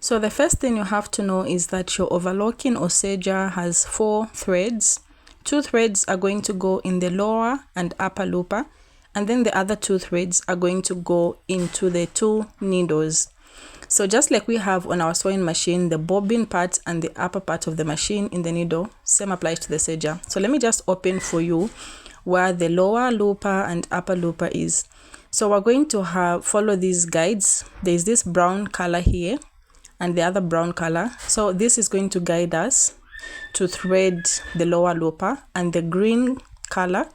So the first thing you have to know is that your overlocking or serger has 4 threads. 2 threads are going to go in the lower and upper looper, and then the other 2 threads are going to go into the 2 needles. So just like we have on our sewing machine, the bobbin part and the upper part of the machine in the needle, same applies to the serger. So let me just open for you where the lower looper and upper looper is. So we're going to follow these guides. There's this brown color here and the other brown color. So this is going to guide us to thread the lower looper, and the green color,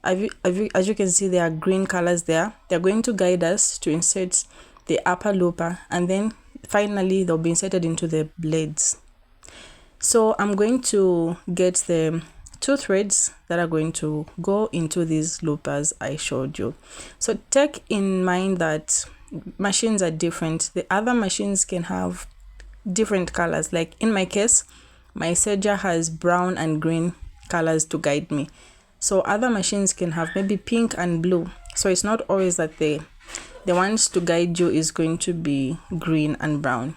as you can see, there are green colors there. They're going to guide us to insert the upper looper, and then finally they'll be inserted into the blades. So I'm going to get the 2 threads that are going to go into these loopers I showed you. So take in mind that machines are different. The other machines can have different colors. Like in my case, my serger has brown and green colors to guide me. So other machines can have maybe pink and blue. So it's not always that the ones to guide you is going to be green and brown.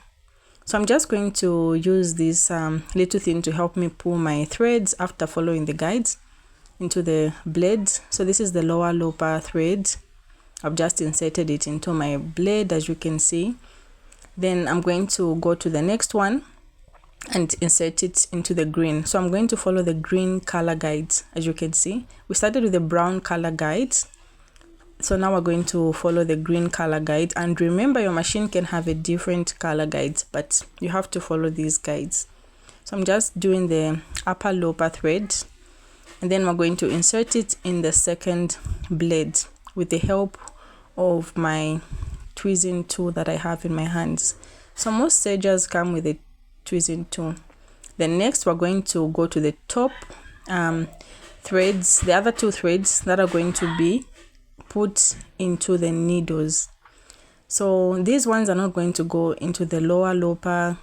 So I'm just going to use this little thing to help me pull my threads after following the guides into the blades. So this is the lower looper thread. I've just inserted it into my blade, as you can see. Then I'm going to go to the next one and insert it into the green. So I'm going to follow the green color guides. As you can see, we started with the brown color guides. So now we're going to follow the green color guide, and remember your machine can have a different color guides, but you have to follow these guides. So I'm just doing the upper looper thread, and then we're going to insert it in the second blade with the help of my tweezing tool that I have in my hands. So most sergers come with a tweezing tool. Then next we're going to go to the top threads, the other 2 threads that are going to be put into the needles. So these ones are not going to go into the lower looper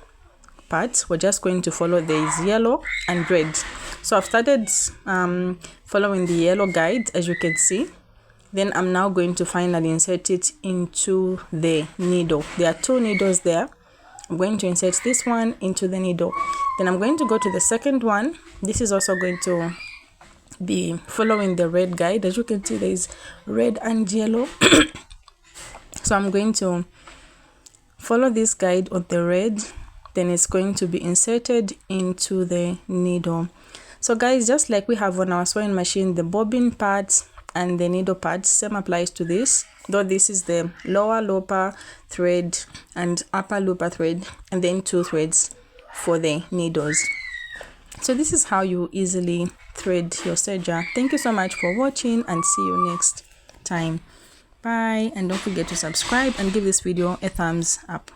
part. We're just going to follow these yellow and red. So I've started following the yellow guide, as you can see. Then I'm now going to finally insert it into the needle. There are 2 needles there. I'm going to insert this one into the needle. Then I'm going to go to the second one. This is also going to be following the red guide. As you can see, there is red and yellow. So I'm going to follow this guide on the red, then it's going to be inserted into the needle. So guys, just like we have on our sewing machine, the bobbin parts and the needle parts, same applies to this, though this is the lower looper thread and upper looper thread, and then 2 threads for the needles. So this is how you easily thread your serger. Thank you so much for watching, and see you next time. Bye, and don't forget to subscribe and give this video a thumbs up.